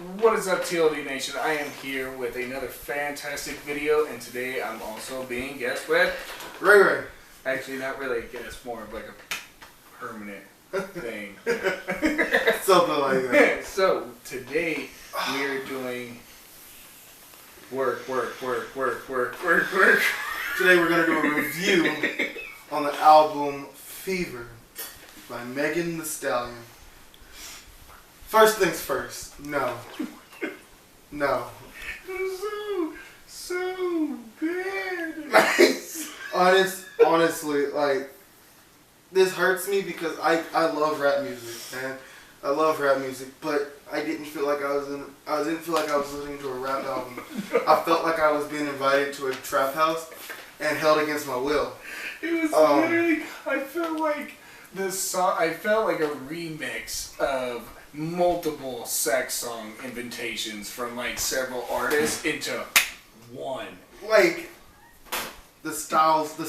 What is up, TLD Nation? I am here with another fantastic video, and today I'm also being guest with Ray. Actually, not really a guest, more of like a permanent thing. Something like that. So today we are doing work. Today we're gonna do a review on the album Fever by Megan Thee Stallion. First things first. No. So bad. Honestly, like, this hurts me because I love rap music, man. I love rap music, but I didn't feel like I was listening to a rap album. I felt like I was being invited to a trap house and held against my will. It was literally, I felt like this song, I felt like a remix of multiple sex song invitations from like several artists into one. Like, the styles of the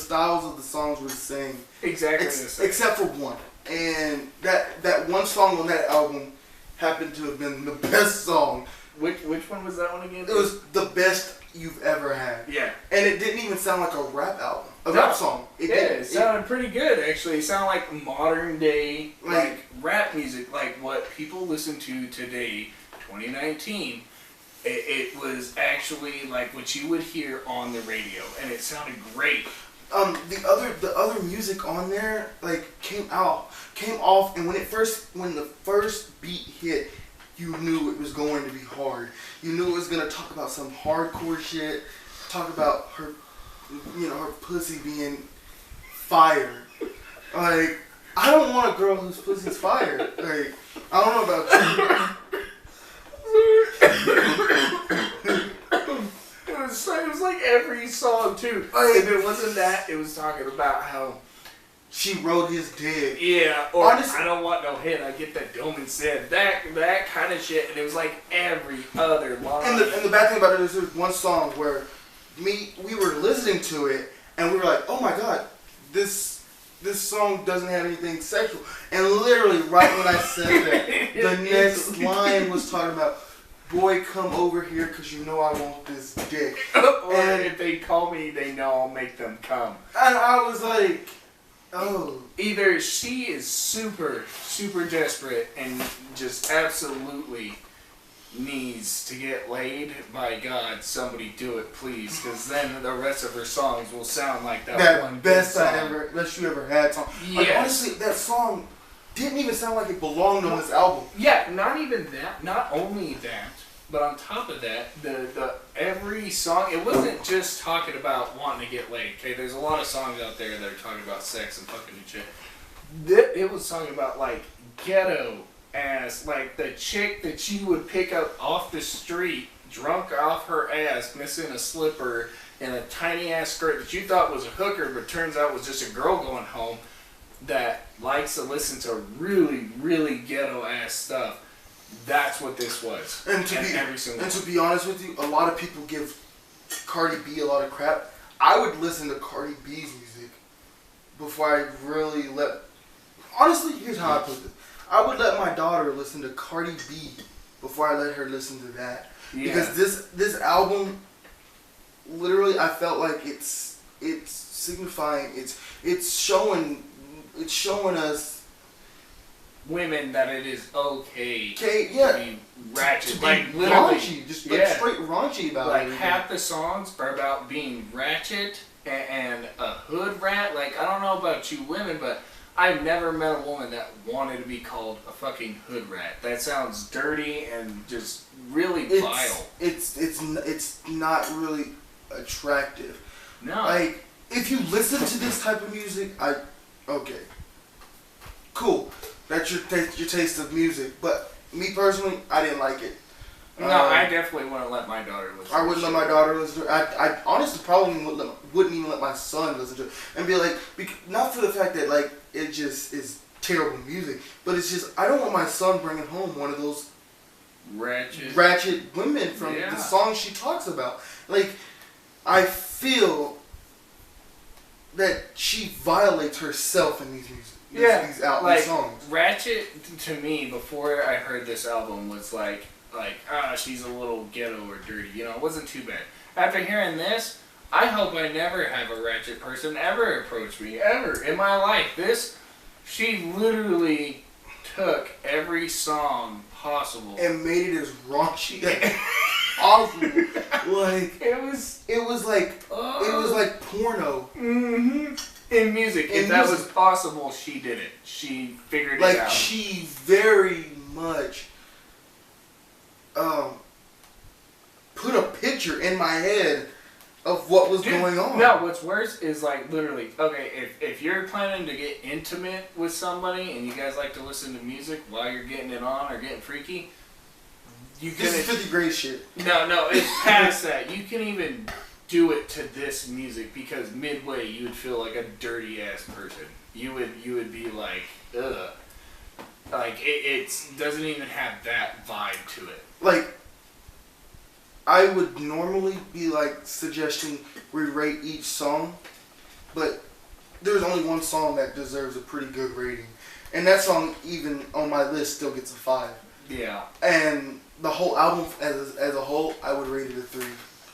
songs were the same. Exactly the same. Except for one. And that one song on that album happened to have been the best song. Which one was that one again? It was the best you've ever had. Yeah. And it didn't even sound like a rap album. Rap song. It sounded pretty good, actually. It sounded like modern day like rap music, like what people listen to today, 2019. It was actually like what you would hear on the radio, and it sounded great. The other music on there like came off, and when the first beat hit, you knew it was going to be hard. You knew it was gonna talk about some hardcore shit, talk about her pussy being fire. Like, I don't want a girl whose pussy's fire. Like, I don't know about you. It was like every song too. If it wasn't that, it was talking about how she rode his dick. Yeah, or honestly, I don't want no head. I get that dome and said that kind of shit, and it was like every other line. And the bad thing about it is there's one song where we were listening to it and we were like, oh my god, this song doesn't have anything sexual. And literally right when I said that, the next line was talking about, boy, come over here because you know I want this dick. Or and if they call me, they know I'll make them come. And I was like, oh. Either she is super, super desperate and just absolutely needs to get laid. By God, somebody do it, please, because then the rest of her songs will sound like that one best song. best you ever had song. Yes. Like, honestly, that song didn't even sound like it belonged on this album. Yeah, not even that. Not only that, but on top of that, the every song, it wasn't just talking about wanting to get laid. Okay, there's a lot of songs out there that are talking about sex and fucking and shit. It was talking about like ghetto ass, like the chick that you would pick up off the street, drunk off her ass, missing a slipper, and a tiny ass skirt that you thought was a hooker, but turns out was just a girl going home that likes to listen to really, really ghetto ass stuff. That's what this was. And to be honest with you, a lot of people give Cardi B a lot of crap. I would listen to Cardi B's music before I really let. Honestly, here's how I put it. I would let my daughter listen to Cardi B before I let her listen to that. Yeah. Because this album, literally, I felt like it's signifying, it's showing us women that it is okay to be ratchet, to be like raunchy, just like straight raunchy about like it. Like half the songs are about being ratchet and a hood rat. Like, I don't know about you women, but I've never met a woman that wanted to be called a fucking hood rat. That sounds dirty and just really vile. It's not really attractive. No. Like, if you listen to this type of music, okay, cool. That's your taste of music. But me personally, I didn't like it. No, I definitely wouldn't let my daughter listen to it. I wouldn't let my daughter listen to it. I honestly probably wouldn't even let my son listen to it. And be like, not for the fact that like it just is terrible music, but it's just, I don't want my son bringing home one of those ratchet women from the song she talks about. Like, I feel that she violates herself in these music. Yeah, these songs. Ratchet to me before I heard this album was like like, she's a little ghetto or dirty. You know, it wasn't too bad. After hearing this, I hope I never have a ratchet person ever approach me, ever, in my life. She literally took every song possible. And made it as raunchy as possible. Like, it was like porno. Mm-hmm. In music. If that was possible, she did it. She figured it out. Like, she very much put a picture in my head of what was going on. No, what's worse is like literally, okay, if you're planning to get intimate with somebody and you guys like to listen to music while you're getting it on or getting freaky, this is 50th grade shit. No, it's past that. You can even do it to this music because midway you would feel like a dirty ass person. You would be like, ugh. Like it doesn't even have that vibe to it. Like, I would normally be like suggesting we rate each song, but there's only one song that deserves a pretty good rating, and that song, even on my list, still gets a 5. Yeah. And the whole album as a whole, I would rate it a 3.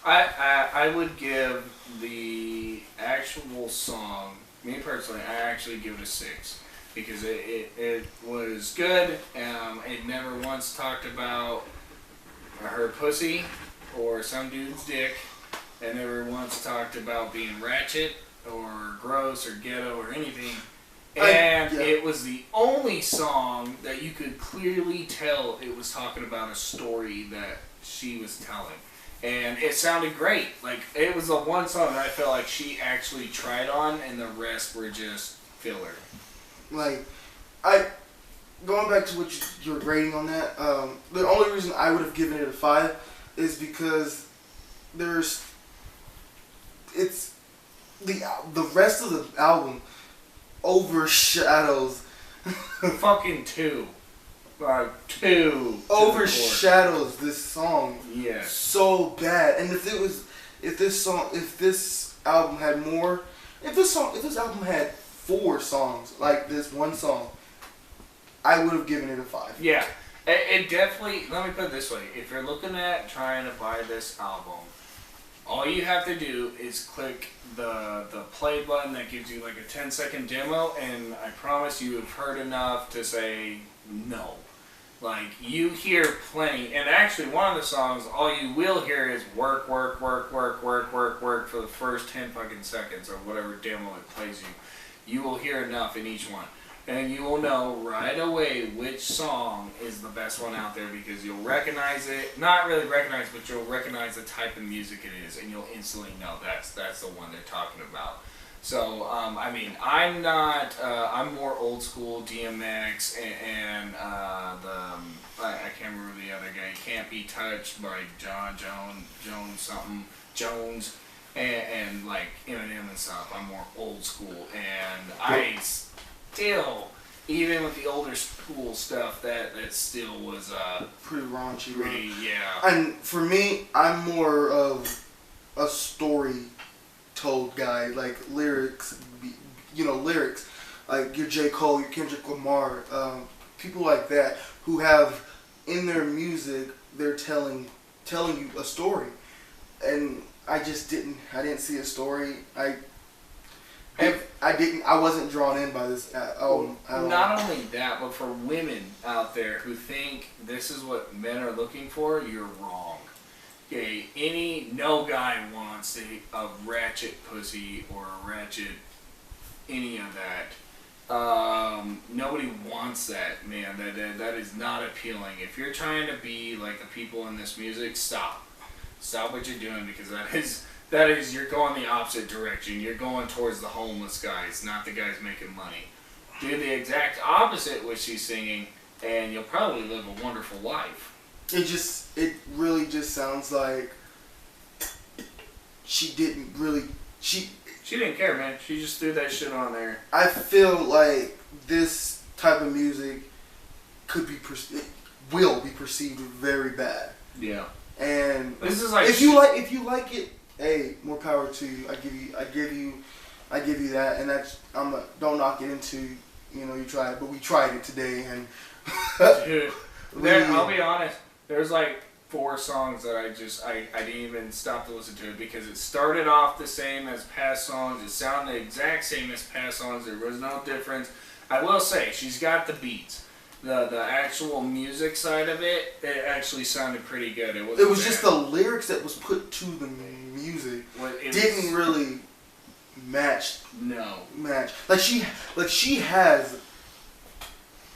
I would give the actual song, me personally, I actually give it a 6 because it was good. It never once talked about her pussy or some dude's dick. It never once talked about being ratchet or gross or ghetto or anything. And it was the only song that you could clearly tell it was talking about a story that she was telling. And it sounded great. Like, it was the one song that I felt like she actually tried on, and the rest were just filler. Like, going back to what you're rating on that, the only reason I would have given it a 5 is because the rest of the album overshadows fucking 2. Like 2 overshadows this song. Yeah. So bad. And if this album had 4 songs like this one song, I would have given it a 5. Yeah. It definitely, let me put it this way, if you're looking at trying to buy this album, all you have to do is click the play button that gives you like a 10-second demo, and I promise you have heard enough to say no. Like, you hear plenty, and actually one of the songs, all you will hear is work for the first 10 fucking seconds, or whatever demo it plays you. You will hear enough in each one. And you will know right away which song is the best one out there because you'll recognize it. Not really recognize, but you'll recognize the type of music it is, and you'll instantly know that's the one they're talking about. So, I mean, I'm not, I'm more old school DMX and I can't remember the other guy, Can't Be Touched by Jones, and like Eminem and stuff. I'm more old school, and I still, even with the older school stuff, that still was pretty raunchy. Yeah. And for me, I'm more of a story told guy, like lyrics, like your J. Cole, your Kendrick Lamar, people like that who have in their music, they're telling you a story, and I didn't see a story. I wasn't drawn in by this album. Not only that, but for women out there who think this is what men are looking for, you're wrong. Okay, no guy wants a ratchet pussy or a ratchet any of that. Nobody wants that, man. That is not appealing. If you're trying to be like the people in this music, stop what you're doing, because that is you're going the opposite direction. You're going towards the homeless guys, not the guys making money. Do the exact opposite what she's singing, and you'll probably live a wonderful life. It really just sounds like she didn't care, man. She just threw that shit on there. I feel like this type of music will be perceived very bad. Yeah. And this is like if you like it, hey, more power to you. I give you that, and that's don't knock it into you try it, but we tried it today, and dude, I'll be honest. There's like 4 songs that I didn't even stop to listen to it because it started off the same as past songs. It sounded the exact same as past songs. There was no difference. I will say, she's got the beats. The actual music side of it, it actually sounded pretty good. It was just the lyrics that was put to the music didn't really match. No. Match. Like she has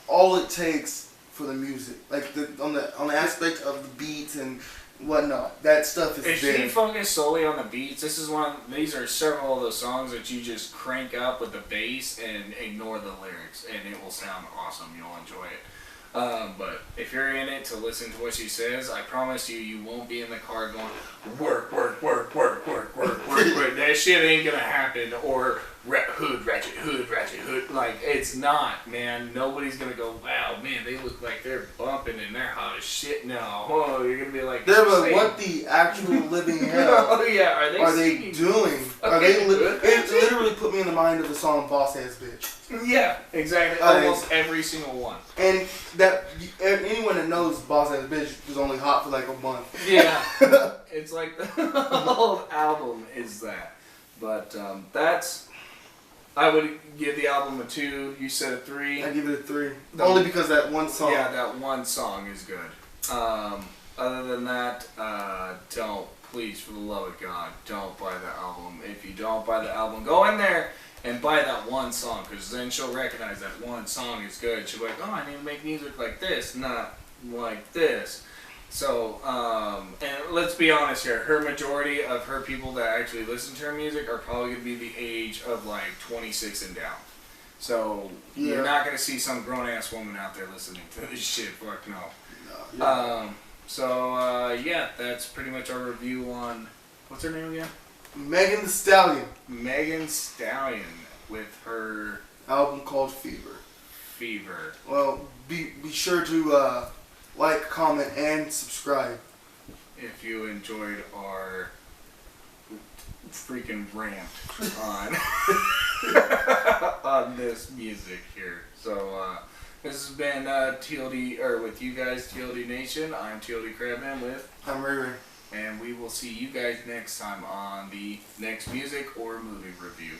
all it takes for the music, like on the aspect of the beats and whatnot. That stuff is if there. she focused solely on the beats, these are several of those songs that you just crank up with the bass and ignore the lyrics, and it will sound awesome. You'll enjoy it. But if you're in it to listen to what she says, I promise you won't be in the car going work, work, work, work, work, work, work. That shit ain't gonna happen. Or hood, ratchet, hood. Like, it's not, man. Nobody's gonna go, wow, man, they look like they're bumping and they're hot as shit. No, oh, you're gonna be like, what the actual living hell? Oh yeah, are they doing? Are they? It literally put me in the mind of the song "Boss Ass Bitch." Yeah, exactly. Almost every single one. And that anyone that knows "Boss Ass Bitch" was only hot for like a month. Yeah, it's like the whole album is that. But I would give the album a 2. You said a 3. I give it a 3. Only because that one song. Yeah, that one song is good. Other than that, please, for the love of God, don't buy the album. If you don't buy the album, go in there and buy that one song, because then she'll recognize that one song is good. She'll be like, oh, I need to make music like this, not like this. So, and let's be honest here, her majority of her people that actually listen to her music are probably going to be the age of like 26 and down. So, you're not going to see some grown-ass woman out there listening to this shit. Fuck no. Yeah, that's pretty much our review on, what's her name again? Megan Thee Stallion. Megan Stallion with her album called Fever. Well, be sure to like, comment, and subscribe. If you enjoyed our freaking rant on on this music here. So this has been TLD, or with you guys, TLD Nation. I'm TLD Crabman I'm Ray Ray. and we will see you guys next time on the next music or movie review.